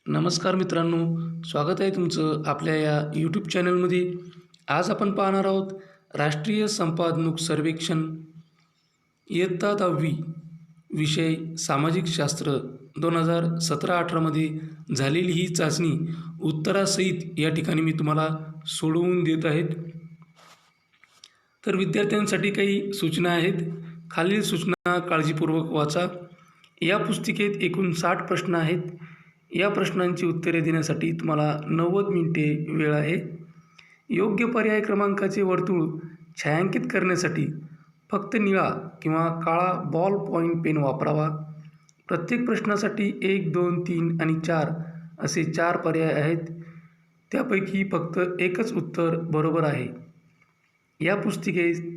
नमस्कार मित्रांनो, स्वागत आहे तुमचं आपल्या या यूट्यूब चॅनलमध्ये. आज आपण पाहणार आहोत राष्ट्रीय संपादनूक सर्वेक्षण इयत्ता 10वी विषय सामाजिक शास्त्र 2017-18मध्ये झालेली ही चाचणी उत्तरासहित या ठिकाणी मी तुम्हाला सोडवून देत आहेत. तर विद्यार्थ्यांसाठी काही सूचना आहेत. खालील सूचना काळजीपूर्वक वाचा. या पुस्तिकेत एकूण 60 प्रश्न आहेत. या प्रश्नांची उत्तरे देण्यासाठी तुम्हाला 90 मिनिटे वेळ आहे. योग्य पर्याय क्रमांकाचे वर्तुळ छायांकित करण्यासाठी फक्त निळा किंवा काळा बॉल पॉईंट पेन वापरावा. प्रत्येक प्रश्नासाठी 1, 2, 3 आणि 4 असे 4 पर्याय आहेत. त्यापैकी फक्त एकच उत्तर बरोबर आहे. या पुस्तिकेत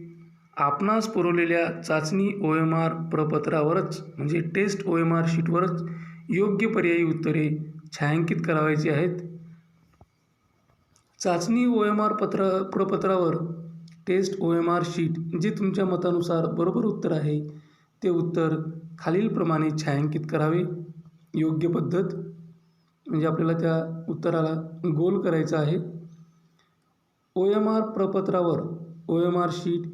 आपणास पुरवलेल्या चाचणी OMR प्रपत्रावरच म्हणजे टेस्ट OMR शीटवरच योग्य पर्यायी उत्तरे छायांकित करावयाची आहेत. चाचणी OMR प्रपत्रावर टेस्ट OMR शीट जे तुमच्या मतानुसार बरोबर उत्तर आहे ते उत्तर खालीलप्रमाणे छायांकित करावे. योग्य पद्धत म्हणजे आपल्याला त्या उत्तराला गोल करायचं आहे. OMR प्रपत्रावर OMR शीट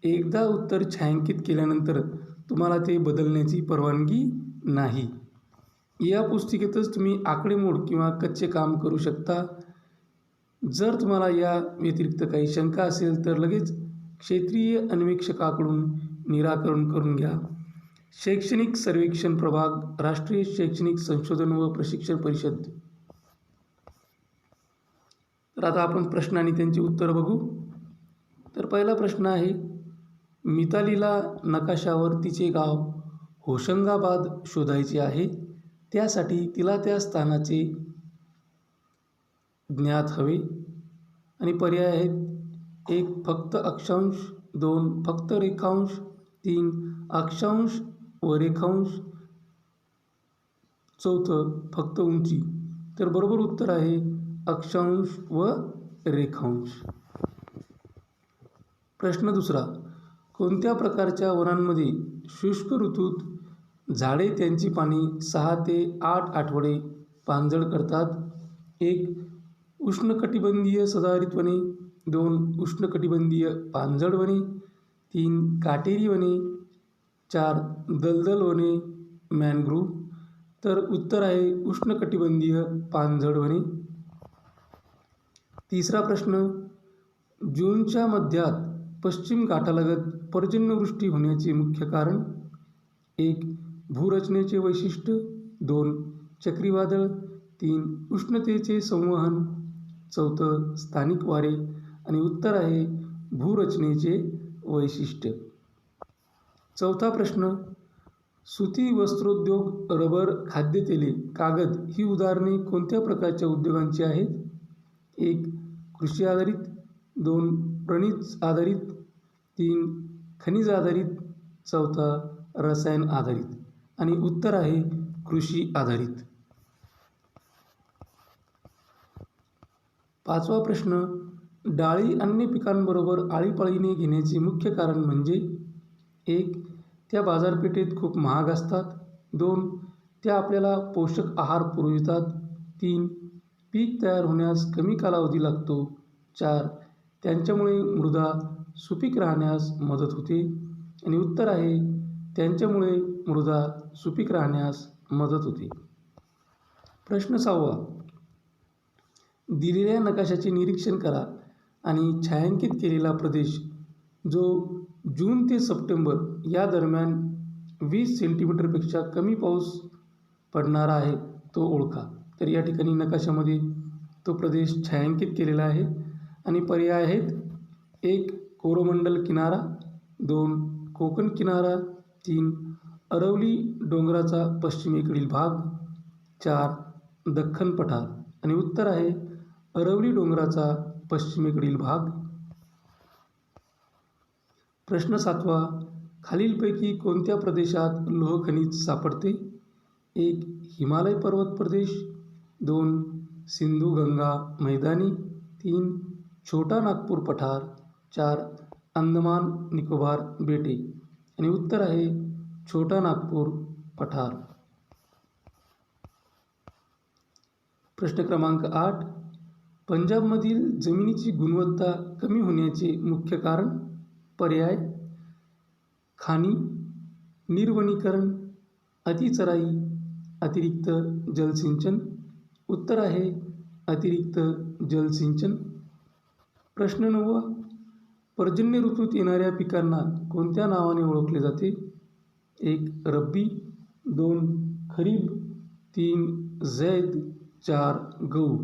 एकदा उत्तर छायांकित केल्यानंतर तुम्हाला ते बदलण्याची परवानगी नाही. या पुस्तिकेतच तुम्ही आकडेमोड किंवा कच्चे काम करू शकता. जर तुम्हाला या व्यतिरिक्त काही शंका असेल तर लगेच क्षेत्रीय अन्वेषकाकडून निराकरण करून घ्या. शैक्षणिक सर्वेक्षण प्रभाग, राष्ट्रीय शैक्षणिक संशोधन व प्रशिक्षण परिषद. तर आता आपण प्रश्न आणि त्यांची उत्तर बघू. तर पहिला प्रश्न आहे, मितालीला नकाशावर तिचे गाव होशंगाबाद शोधायचे आहे. त्यासाठी तिला त्या स्थानाचे ज्ञात हवे आणि पर्याय आहेत 1 फक्त अक्षांश, 2 फक्त रेखांश, 3 अक्षांश व रेखांश, 4 फक्त उंची. तर बरोबर उत्तर आहे अक्षांश व रेखांश. प्रश्न दुसरा, कोणत्या प्रकारच्या वनांमध्ये शुष्क ऋतूत झाडे त्यांची पाने 6 ते 8 आठवडे पानझड करतात? 1 उष्णकटिबंधीय सदाहरित वने, 2 उष्णकटिबंधीय पानझड वने, 3 काटेरी वने, 4 दलदल वने मॅनग्रोव्ह. तर उत्तर आहे उष्णकटिबंधीय पानझड वने. तिसरा प्रश्न, जूनच्या मध्यात पश्चिम घाटालगत पर्जन्यवृष्टी होण्याचे मुख्य कारण? 1 भूरचनेचे वैशिष्ट्य, 2 चक्रीवादळ, 3 उष्णतेचे संवहन, 4 स्थानिक वारे आणि उत्तर आहे भूरचनेचे वैशिष्ट्य. चौथा प्रश्न, सुती वस्त्रोद्योग, रबर, खाद्यतेले, कागद ही उदाहरणे कोणत्या प्रकारच्या उद्योगांची आहेत? 1 कृषी आधारित, 2 प्रणीत आधारित, 3 खनिज आधारित, 4 रसायन आधारित आणि उत्तर आहे कृषी आधारित. पाचवा प्रश्न, डाळी अन्य पिकांबरोबर आळीपाळीने घेण्याचे मुख्य कारण म्हणजे? 1 त्या बाजारपेठेत खूप महाग असतात, 2 त्या आपल्याला पोषक आहार पुरवितात, 3 पीक तयार होण्यास कमी कालावधी लागतो, 4 त्यांच्यामुळे मृदा सुपीक राहण्यास मदत होते आणि उत्तर आहे त्यांच्यामुळे मृदा सुपीक राहण्यास मदत होते. प्रश्न 6, दिलेल्या नकाशाचे निरीक्षण करा आणि छायांकित केलेला प्रदेश जो जून ते सप्टेंबर या दरम्यान 20 सेंटीमीटरपेक्षा कमी पाऊस पडणारा आहे तो ओळखा. तर या ठिकाणी नकाशामध्ये तो प्रदेश छायांकित केलेला आहे आणि पर्याय आहेत 1 कोरोमंडल किनारा, 2 कोकण किनारा, 3 अरवली डोंगराचा पश्चिमेकडील भाग, 4 दख्खन पठार आणि उत्तर आहे अरवली डोंगराचा पश्चिमेकडील भाग. प्रश्न 7, खालीलपैकी कोणत्या प्रदेशात लोह खनिज सापडते? 1 हिमालय पर्वत प्रदेश, 2 सिंधू गंगा मैदानी, 3 छोटा नागपूर पठार, 4 अंदमान निकोबार बेटे आणि उत्तर आहे छोटा नागपूर पठार. प्रश्न क्रमांक 8. पंजाबमधील जमिनीची गुणवत्ता कमी होण्याचे मुख्य कारण? पर्याय: खाणी, निर्वनीकरण, अतिचराई, अतिरिक्त जलसिंचन. उत्तर आहे अतिरिक्त जलसिंचन. प्रश्न 9. पर्जन्य ऋतूत येणाऱ्या पिकांना कोणत्या नावाने ओळखले जाते? 1. रब्बी, 2. खरीब, 3. झैद, 4. गहू.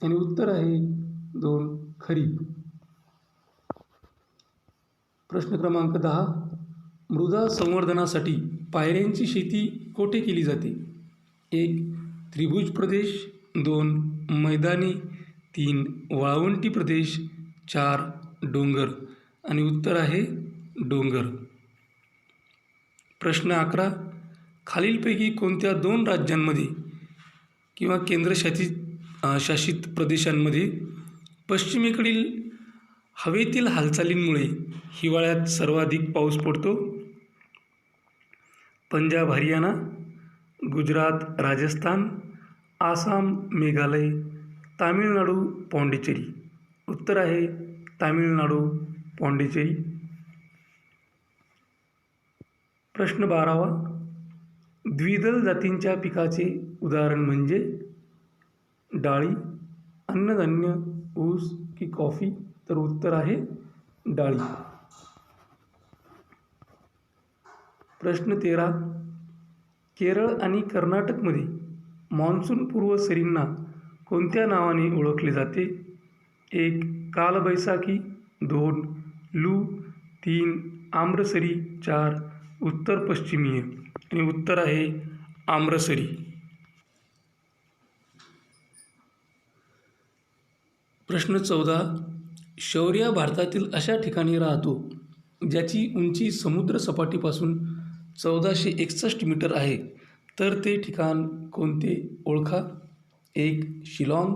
आणि उत्तर आहे 2. खरीब. प्रश्न क्रमांक 10. मृदा संवर्धनासाठी पायऱ्यांची शेती कोठे केली जाते? 1. त्रिभुज प्रदेश, 2. मैदानी, 3. वाळवंटी प्रदेश, 4. डोंगर. आणि उत्तर आहे डोंगर. प्रश्न 11. खालीलपैकी कोणत्या 2 राज्यांमध्ये किंवा शासित प्रदेशांमध्ये पश्चिमेकडील हवेतील हालचालींमुळे हिवाळ्यात सर्वाधिक पाऊस पडतो? पंजाब हरियाणा, गुजरात राजस्थान, आसाम मेघालय, तामिळनाडू पाँडिचेरी. उत्तर आहे तामिळनाडू पाँडिचेरी. प्रश्न 12. द्विदल जातींच्या पिकाचे उदाहरण म्हणजे? डाळी, अन्नधान्य, ऊस की कॉफी. तर उत्तर आहे डाळी. प्रश्न 13. केरळ आणि कर्नाटकमध्ये मान्सूनपूर्व सरींना कोणत्या नावाने ओळखले जाते? 1. कालबैसाखी, 2. लू, 3. आम्रसरी, 4. उत्तर पश्चिमीय. आणि उत्तर आहे आम्रसरी. प्रश्न 14. शौर्या भारतातील अशा ठिकाणी राहतो ज्याची उंची समुद्र सपाटीपासून 1461 मीटर आहे. तर ते ठिकाण कोणते? ओळखा. 1. शिलाँग,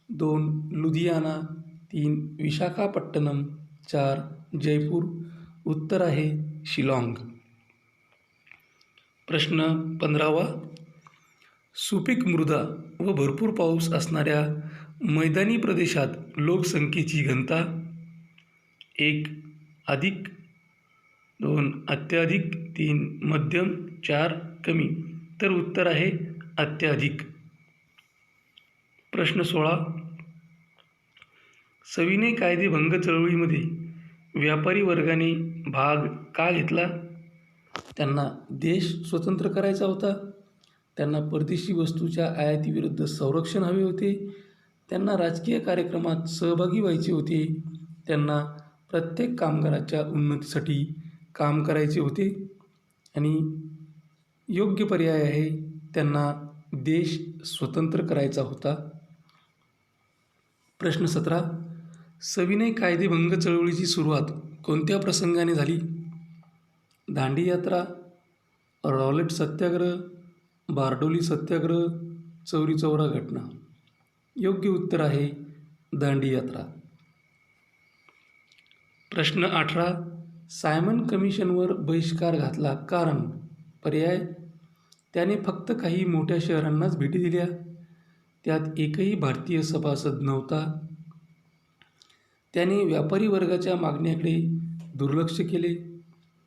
2. लुधियाना, 3. विशाखापट्टणम, 4. जयपूर. उत्तर आहे शिलाँग. प्रश्न 15. सुपीक मृदा व भरपूर पाऊस असणाऱ्या मैदानी प्रदेशात लोकसंख्येची घनता? 1. अधिक, 2. अत्याधिक, 3. मध्यम, 4. कमी. तर उत्तर आहे अत्याधिक. प्रश्न 16. सविनय कायदेभंग चळवळीमध्ये व्यापारी वर्गाने भाग का घेतला? त्यांना देश स्वतंत्र करायचा होता, त्यांना परदेशी वस्तूच्या आयातीविरुद्ध संरक्षण हवे होते, त्यांना राजकीय कार्यक्रमात सहभागी व्हायचे होते, त्यांना प्रत्येक कामगाराच्या उन्नतीसाठी काम करायचे होते. आणि योग्य पर्याय आहे त्यांना देश स्वतंत्र करायचा होता. प्रश्न 17. सविनय कायदेभंग चळवळीची सुरुवात कोणत्या प्रसंगाने झाली? दांडी यात्रा, रॉलेट सत्याग्रह, बारडोली सत्याग्रह, चौरी चौरा घटना. योग्य उत्तर आहे दांडी यात्रा. प्रश्न 18. सायमन कमिशनवर बहिष्कार घातला कारण? पर्याय: त्याने फक्त काही मोठ्या शहरांनाच भेटी दिल्या, त्यात एकही भारतीय सभासद नव्हता, त्याने व्यापारी वर्गाच्या मागण्याकडे दुर्लक्ष केले,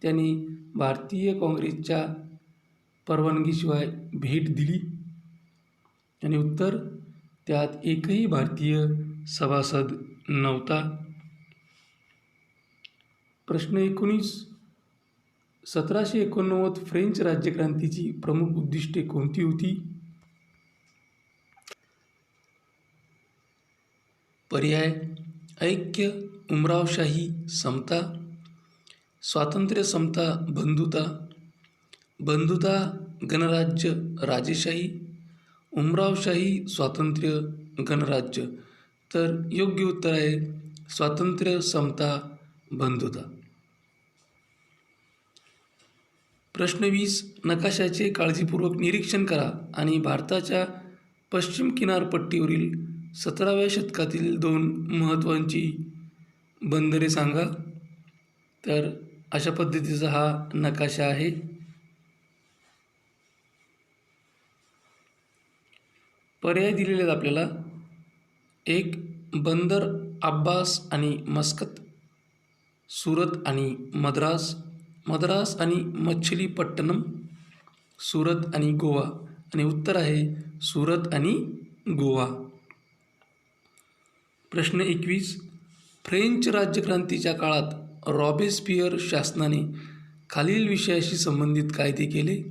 त्याने भारतीय काँग्रेसच्या परवानगीशिवाय भेट दिली. आणि उत्तर: त्यात एकही भारतीय सभासद नव्हता. प्रश्न 19. 1789 फ्रेंच राज्यक्रांतीची प्रमुख उद्दिष्टे कोणती होती? पर्याय: ऐक्य, उमरावशाही, समता, स्वातंत्र्य, समता, बंधुता, बंधुता, गणराज्य, राजेशाही, उमरावशाही, स्वातंत्र्य, गणराज्य. तर योग्य उत्तर आहे स्वातंत्र्य, समता, बंधुता. प्रश्न 20. नकाशाचे काळजीपूर्वक निरीक्षण करा आणि भारताच्या पश्चिम किनारपट्टीवरील 17व्या शतकातील 2 महत्त्वाची बंदरे सांगा. तर अशा पद्धतीचा हा नकाशा आहे. पर्याय दिलेले आहेत आपल्याला. एक, बंदर अब्बास आणि मस्कत, सुरत आणि मद्रास, मद्रास आणि मच्छलीपट्टणम, सुरत आणि गोवा. आणि उत्तर आहे सुरत आणि गोवा. प्रश्न 21, फ्रेंच राज्यक्रांतीच्या काळात रॉबेस्पियर शासनाने खालील विषयाशी संबंधित कायदे केले.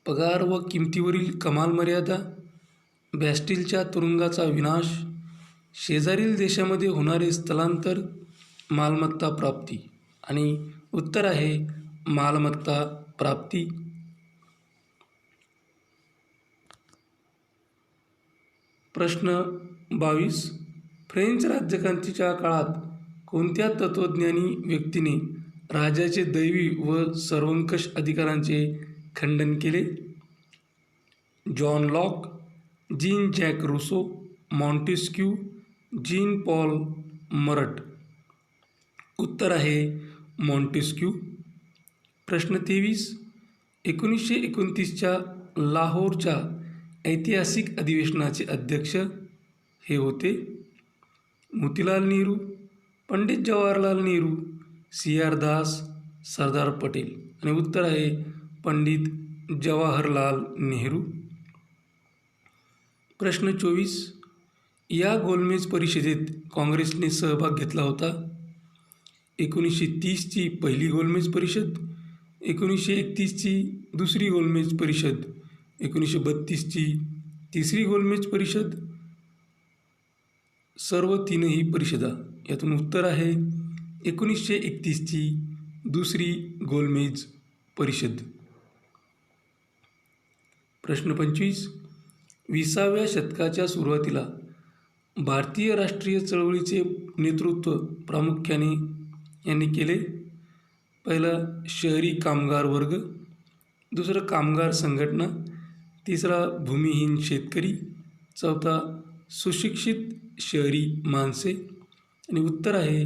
पगार व किमतीवरील कमाल मर्यादा, बॅस्टिलच्या तुरुंगाचा विनाश, शेजारील देशामध्ये होणारे स्थलांतर, मालमत्ता प्राप्ती. आणि उत्तर आहे मालमत्ता प्राप्ती. प्रश्न 22, फ्रेंच राज्यक्रांतीच्या काळात कोणत्या तत्त्वज्ञानी व्यक्तीने राजाचे दैवी व सर्वंकष अधिकारांचे खंडन केले. John Locke, Jean Jacques Rousseau, Montesquieu, Jean Paul Marat. उत्तर आहे मॉन्टेस्क्यू. प्रश्न 23, 1929च्या लाहोरच्या ऐतिहासिक अधिवेशनाचे अध्यक्ष हे होते मोतीलाल नेहरू, पंडित जवाहरलाल नेहरू, CR दास, सरदार पटेल. आणि उत्तर आहे पंडित जवाहरलाल नेहरू. प्रश्न 24, या गोलमेज परिषदेत काँग्रेसने सहभाग घेतला होता. 1930ची पहिली गोलमेज परिषद, 1931ची दुसरी गोलमेज परिषद, 1932ची तिसरी गोलमेज परिषद, सर्व तीनही परिषदा. यातून उत्तर आहे 1931ची दुसरी गोलमेज परिषद. प्रश्न 25, 20व्या शतकाच्या सुरुवातीला भारतीय राष्ट्रीय चळवळीचे नेतृत्व प्रामुख्याने यांनी केले. पहिलं शहरी कामगार वर्ग, दुसरं कामगार संघटना, तिसरा भूमिहीन शेतकरी, चौथा सुशिक्षित शहरी माणसे. आणि उत्तर आहे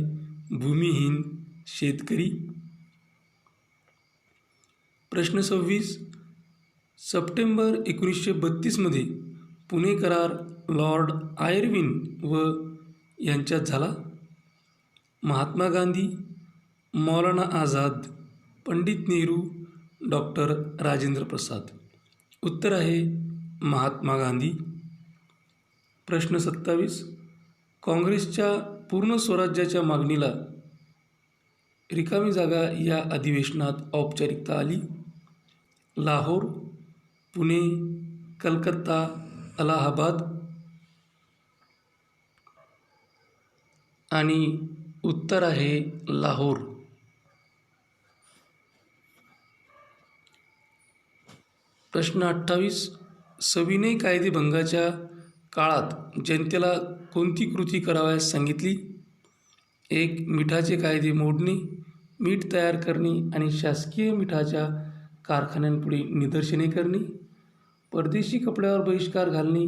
भूमिहीन शेतकरी. प्रश्न 26, सप्टेंबर 1932मध्ये पुणे करार लॉर्ड आयर्विन व यांच्यात झाला. महात्मा गांधी, मौलाना आझाद, पंडित नेहरू, डॉक्टर राजेंद्र प्रसाद. उत्तर आहे महात्मा गांधी. प्रश्न 27, काँग्रेसच्या पूर्ण स्वराज्याच्या मागणीला रिकामी जागा या अधिवेशनात औपचारिकता आली. लाहोर, पुणे, कलकत्ता, अलाहाबाद. आणि उत्तर आहे लाहोर. प्रश्न 28, सविनय कायदेभंगाच्या काळात जनतेला कोणती कृती करावयास सांगितली. एक, मिठाचे कायदे मोडणे, मीठ तयार करणे आणि शासकीय मिठाच्या कारखान्यांपुढे निदर्शने करणे, परदेशी कपड्यावर बहिष्कार घालणे,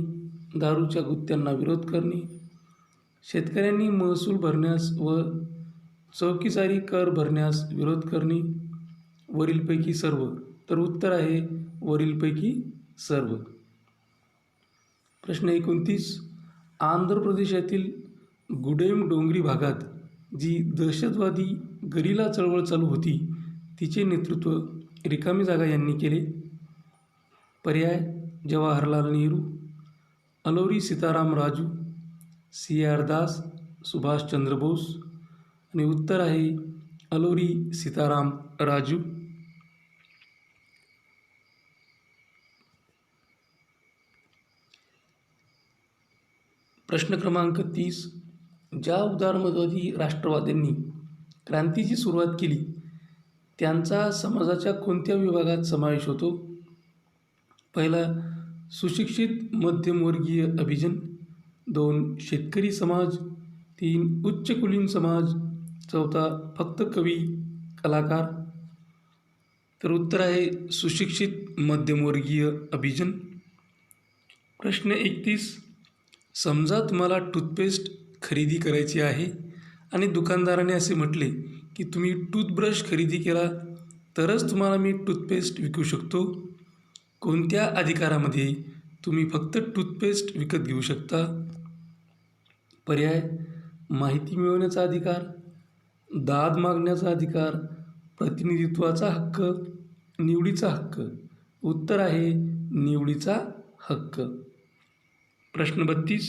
दारूच्या गुत्त्यांना विरोध करणे, शेतकऱ्यांनी महसूल भरण्यास व चौकीदारी कर भरण्यास विरोध करणे, वरीलपैकी सर्व. तर उत्तर आहे वरीलपैकी सर्व. प्रश्न 29, आंध्र प्रदेशातील गुडेम डोंगरी भागात जी दहशतवादी गरिला चळवळ चालू होती तिचे नेतृत्व रिकामी जागा यांनी केले. पर्याय जवाहरलाल नेहरू, अलौरी सीताराम राजू, CR दास, सुभाषचंद्र बोस. आणि उत्तर आहे अलौरी सीताराम राजू. प्रश्न क्रमांक 30, ज्या उदारमतवादी राष्ट्रवाद्यांनी क्रांतीची सुरुवात केली त्यांचा समाजाच्या कोणत्या विभागात समावेश होतो. पहिला सुशिक्षित मध्यमवर्गीय अभिजन, 2 शेतकरी समाज, 3 उच्चकुलीन समाज, चौथा फक्त कवी कलाकार. तर उत्तर आहे सुशिक्षित मध्यमवर्गीय अभिजन. प्रश्न 31, समजा तुम्हाला टूथपेस्ट खरेदी करायची आहे आणि दुकानदाराने असे म्हटले की तुम्ही टूथब्रश खरेदी केला तरच तुम्हाला मी टूथपेस्ट विकू शकतो. कोणत्या अधिकारामध्ये तुम्ही फक्त टूथपेस्ट विकत घेऊ शकता. पर्याय माहिती मिळवण्याचा अधिकार, दाद मागण्याचा अधिकार, प्रतिनिधित्वाचा हक्क, निवडीचा हक्क. उत्तर आहे निवडीचा हक्क. प्रश्न 32.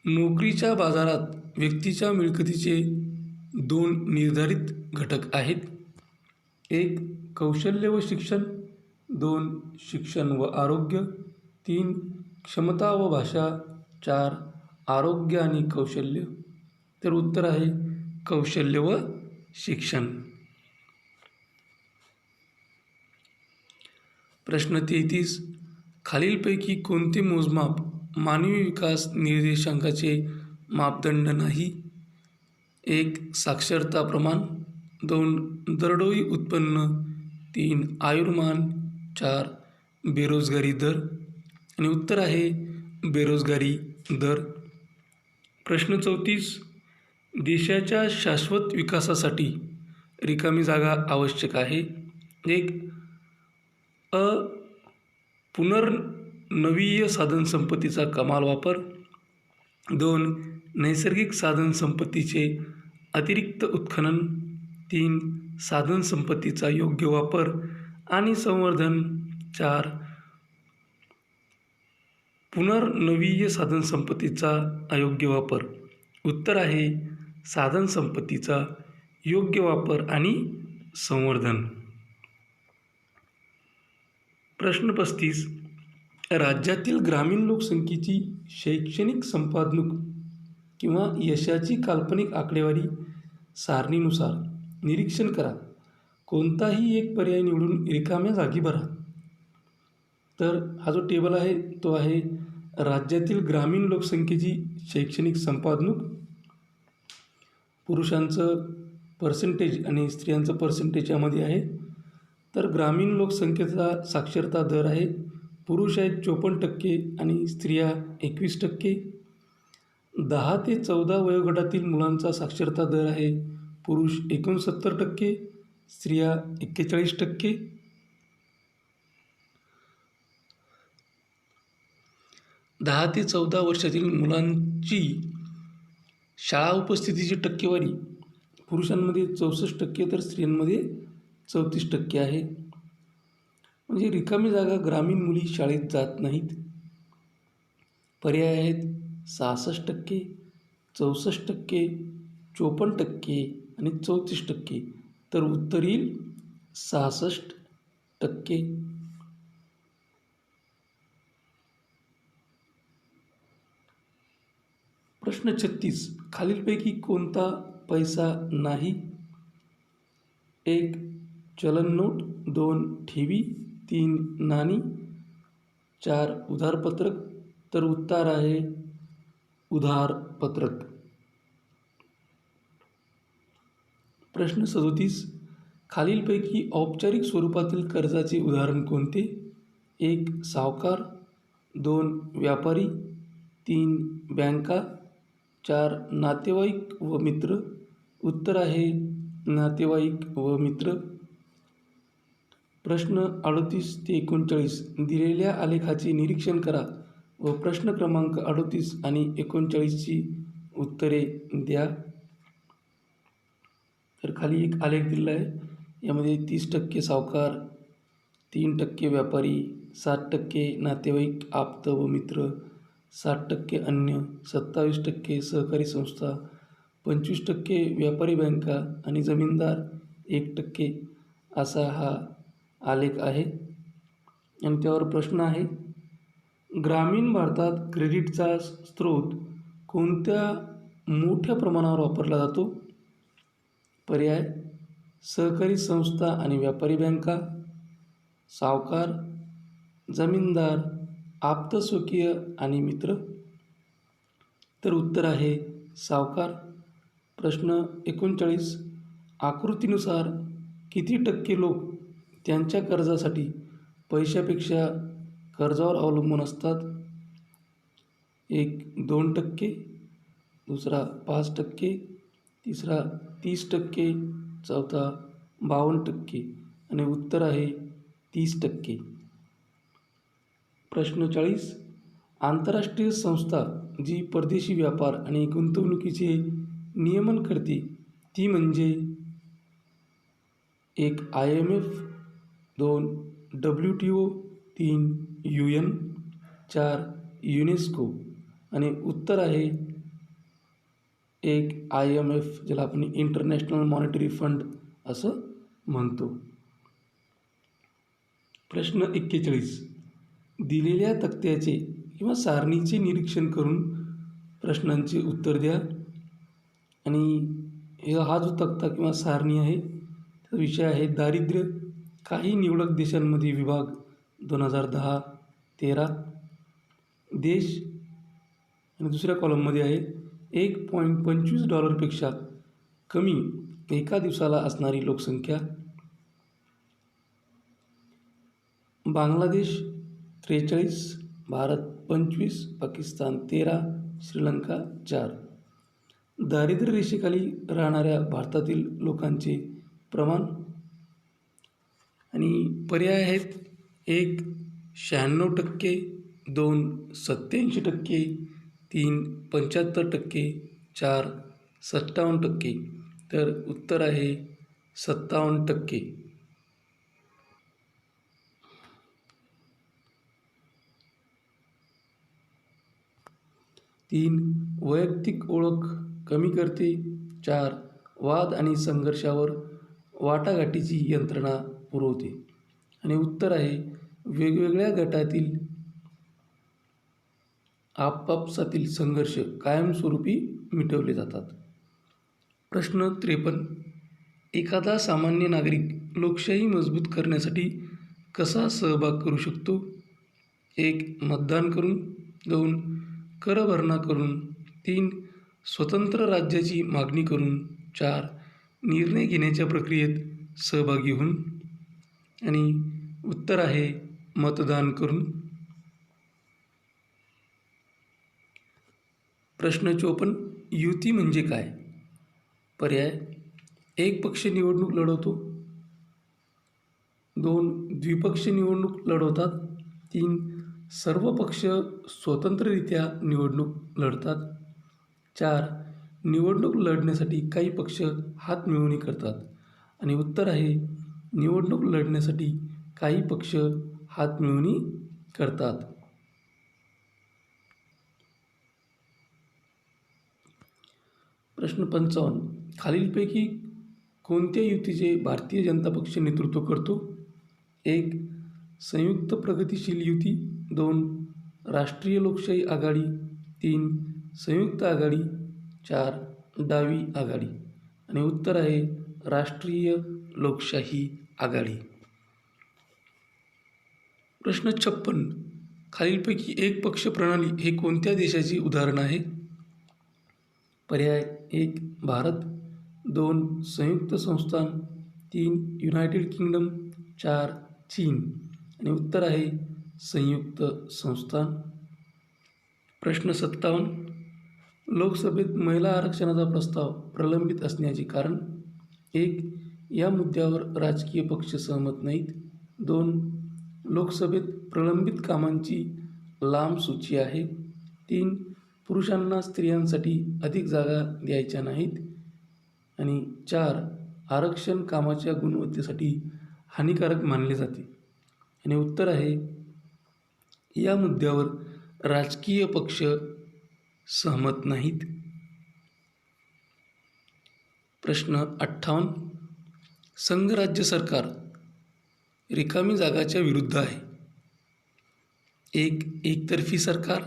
नोकरीच्या बाजारात व्यक्तीच्या मिळकतीचे 2 निर्धारित घटक आहेत. 1. कौशल्य व शिक्षण. 2. शिक्षण व आरोग्य. 3. क्षमता व भाषा. 4. आरोग्य आणि कौशल्य. तर उत्तर आहे कौशल्य व शिक्षण. प्रश्न 33. खालीलपैकी कोणते मोजमाप मानवी विकास निर्देशांकाचे मापदंड नाही? 1. साक्षरता प्रमाण. 2. दरडोई उत्पन्न. 3. आयुर्मान. 4. बेरोजगारी दर. आणि उत्तर आहे बेरोजगारी दर. प्रश्न 34. देशाच्या शाश्वत विकासासाठी रिकामी जागा आवश्यक आहे. 1. पुनर्नवीय साधनसंपत्तीचा कमाल वापर. 2. नैसर्गिक साधनसंपत्तीचे अतिरिक्त उत्खनन. 3. साधनसंपत्तीचा योग्य वापर आणि संवर्धन. 4. पुनर्नवीय साधनसंपत्तीचा अयोग्य वापर. उत्तर आहे साधनसंपत्तीचा योग्य वापर आणि संवर्धन. प्रश्न 35. राज्यातील ग्रामीण लोकसंख्येची शैक्षणिक संपादनूक किंवा यशाची काल्पनिक आकडेवारी सारणीनुसार निरीक्षण करा. कोणताही एक पर्याय निवडून रिकाम्या जागी भरा. तर हा जो टेबल आहे तो आहे राज्यातील ग्रामीण लोकसंख्येची शैक्षणिक संपादनूक. पुरुषांचं पर्सेंटेज आणि स्त्रियांचं पर्सेंटेज यामध्ये आहे. तर ग्रामीण लोकसंख्येचा साक्षरता दर आहे. पुरुष आहेत 54% आणि स्त्रिया 21%. 10 ते 14 वयोगटातील मुलांचा साक्षरता दर आहे. पुरुष 69%, स्त्रिया 41%. 10 ते 14 वर्षातील मुलांची शाळा उपस्थितीची टक्केवारी पुरुषांमध्ये 64% तर स्त्रियांमध्ये 34% आहे. म्हणजे रिकामी जागा ग्रामीण मुली शाळेत जात नाहीत. पर्याय आहेत 66%, 64%, 54% आणि 34%. तर उत्तर येईल 66%. प्रश्न 36. खालीलपैकी कोणता पैसा नाही? 1. चलन नोट. 2. ठेवी. 3. नाणी. 4. उधारपत्रक. तर उत्तर आहे उधारपत्रक. प्रश्न 37. खालीलपैकी औपचारिक स्वरूपातील कर्जाचे उदाहरण कोणते? 1. सावकार. 2. व्यापारी. 3. बँका. 4. नातेवाईक व मित्र. उत्तर आहे नातेवाईक व मित्र. प्रश्न 38 ते 39. दिलेल्या आलेखाचे निरीक्षण करा व प्रश्न क्रमांक 38 आणि 39ची उत्तरे द्या. तर खाली एक आलेख दिलेला आहे. यामध्ये 30% सावकार, 3% व्यापारी, 7% नातेवाईक आप्त व मित्र, 7% अन्य, 27% सहकारी संस्था, 25% व्यापारी बँका आणि जमीनदार 1% असा हा आलेख आहे. आणि त्यावर प्रश्न आहे, ग्रामीण भारतात क्रेडिटचा स्रोत कोणत्या मोठ्या प्रमाणावर वापरला जातो? पर्याय सहकारी संस्था आणि व्यापारी बँका, सावकार, जमीनदार, आप्तस्वकीय आणि मित्र. तर उत्तर आहे सावकार. प्रश्न 39. आकृतीनुसार किती टक्के लोक त्यांच्या कर्जासाठी पैशापेक्षा कर्जावर अवलंबून असतात? 1. 2%, दुसरा 5%, तिसरा 30%, चौथा 52% आणि उत्तर आहे 30%. प्रश्न 40. आंतरराष्ट्रीय संस्था जी परदेशी व्यापार आणि गुंतवणुकीचे नियमन करते ती म्हणजे 1. IMF, 2. WTO, 3. UN, 4. युनेस्को. आणि उत्तर आहे 1. IMF, ज्याला आपण इंटरनॅशनल मॉनिटरी फंड असं म्हणतो. प्रश्न 41. दिलेल्या तक्त्याचे किंवा सारणीचे निरीक्षण करून प्रश्नांचे उत्तर द्या. आणि हा जो तक्ता किंवा सारणी आहे त्याचा विषय आहे दारिद्र्य, काही निवडक देशांमध्ये विभाग 2010-13 देश. आणि दुसऱ्या कॉलममध्ये आहे $1.25 कमी एका दिवसाला असणारी लोकसंख्या. बांगलादेश 43, भारत 25, पाकिस्तान 13, श्रीलंका 4. दारिद्र्य रेषेखाली राहणाऱ्या भारतातील लोकांचे प्रमाण. आणि पर्याय आहेत 1. 96%, 2. 87%, 3. 75%, 4. 57%. तर उत्तर आहे 57%. 3. वैयक्तिक ओळख कमी करते. 4. वाद आणि संघर्षावर वाटाघाटीची यंत्रणा पुरवते. आणि उत्तर आहे वेगवेगळ्या गटातील आपापसातील संघर्ष कायमस्वरूपी मिटवले जातात. प्रश्न 53. एखादा सामान्य नागरिक लोकशाही मजबूत करण्यासाठी कसा सहभाग करू शकतो? 1. मतदान करून, 2. करभरणा करून, 3. स्वतंत्र राज्याची मागणी करून, 4. निर्णय घेण्याच्या प्रक्रियेत सहभागी होऊन. आणि उत्तर आहे मतदान करून. प्रश्न 54. युती म्हणजे काय? पर्याय: एक पक्ष निवडणूक लढवतो, 2. द्विपक्षीय निवडणूक लढवतात, 3. सर्व पक्ष स्वतंत्ररित्या निवडणूक लढतात, 4. निवडणूक लढण्यासाठी काही पक्ष हातमिळवणी करतात. आणि उत्तर आहे निवडणूक लढण्यासाठी काही पक्ष हातमिळवणी करतात. प्रश्न 55. खालीलपैकी कोणत्या युतीचे भारतीय जनता पक्ष नेतृत्व करतो? 1. संयुक्त प्रगतिशील युती, 2. राष्ट्रीय लोकशाही आघाडी, 3. संयुक्त आघाडी, 4. डावी आघाडी. आणि उत्तर आहे राष्ट्रीय लोकशाही आघाडी. प्रश्न 56. खालीलपैकी एक पक्ष प्रणाली हे कोणत्या देशाचे उदाहरण आहे? पर्याय: 1. भारत, 2. संयुक्त संस्थान, 3. United kingdom, 4. चीन. आणि उत्तर आहे संयुक्त संस्थान. प्रश्न 57. लोकसभेत महिला आरक्षणाचा प्रस्ताव प्रलंबित असण्याचे कारण? 1. या मुद्द्यावर राजकीय पक्ष सहमत नाहीत, 2. लोकसभेत प्रलंबित कामांची लांब सूची आहे, 3. पुरुषांना स्त्रियांसाठी अधिक जागा द्यायच्या नाहीत, आणि 4. आरक्षण कामाच्या गुणवत्तेसाठी हानिकारक मानले जाते. आणि उत्तर आहे या मुद्द्यावर राजकीय पक्ष सहमत नाहीत. प्रश्न 58. संघराज्य सरकार रिकामी जागाच्या विरुद्ध आहे. 1. एकतर्फी सरकार,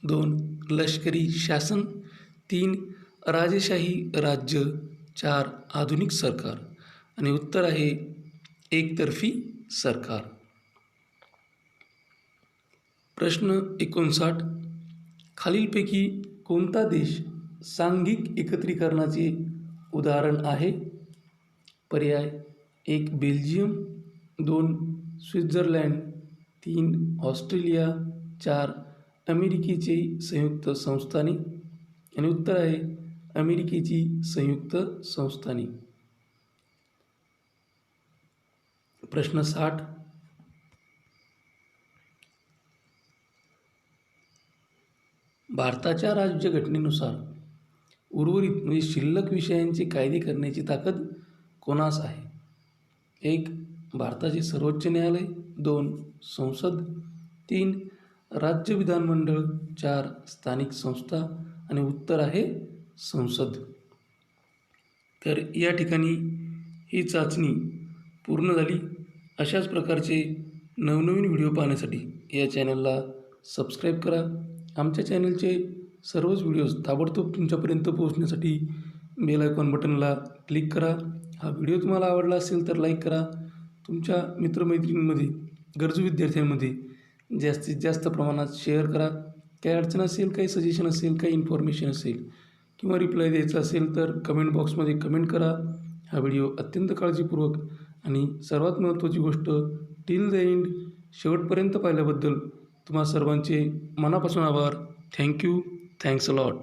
2. लष्करी शासन, 3. राजेशाही राज्य, 4. आधुनिक सरकार. आणि उत्तर आहे एकतर्फी सरकार. प्रश्न 59. खालीलपैकी कोणता देश सांघिक एकत्रीकरणाचे उदाहरण आहे? पर्याय: 1. बेल्जियम, 2. स्वित्झर्लंड, 3. ऑस्ट्रेलिया, 4. अमेरिकेची संयुक्त संस्थाने. आणि उत्तर आहे अमेरिकेची संयुक्त संस्थाने. प्रश्न 60. भारताच्या राज्यघटनेनुसार उर्वरित म्हणजे शिल्लक विषयांचे कायदे करण्याची ताकद कोणास आहे? 1. भारताचे सर्वोच्च न्यायालय. 2. संसद. 3. राज्य विधानमंडळ. 4. स्थानिक संस्था. आणि उत्तर आहे संसद. तर या ठिकाणी ही चाचणी पूर्ण झाली. अशाच प्रकारचे नवनवीन व्हिडिओ पाहण्यासाठी या चॅनलला सबस्क्राईब करा. आमच्या चॅनलचे सर्वच व्हिडिओज ताबडतोब तुमच्यापर्यंत पोहोचण्यासाठी बेल आयकॉन बटनला क्लिक करा. हा व्हिडिओ तुम्हाला आवडला असेल तर लाईक करा. तुमच्या मित्रमैत्रिणींमध्ये गरजू विद्यार्थ्यांमध्ये जास्तीत जास्त प्रमाणात शेअर करा. काही अडचण असेल, काही सजेशन असेल, काही इन्फॉर्मेशन असेल किंवा रिप्लाय द्यायचा असेल तर कमेंट बॉक्समध्ये कमेंट करा. हा व्हिडिओ अत्यंत काळजीपूर्वक आणि सर्वात महत्त्वाची गोष्ट टिल द एंड शेवटपर्यंत पाहिल्याबद्दल तुम्हा सर्वांचे मनापासून आभार. थँक्यू. Thanks a lot.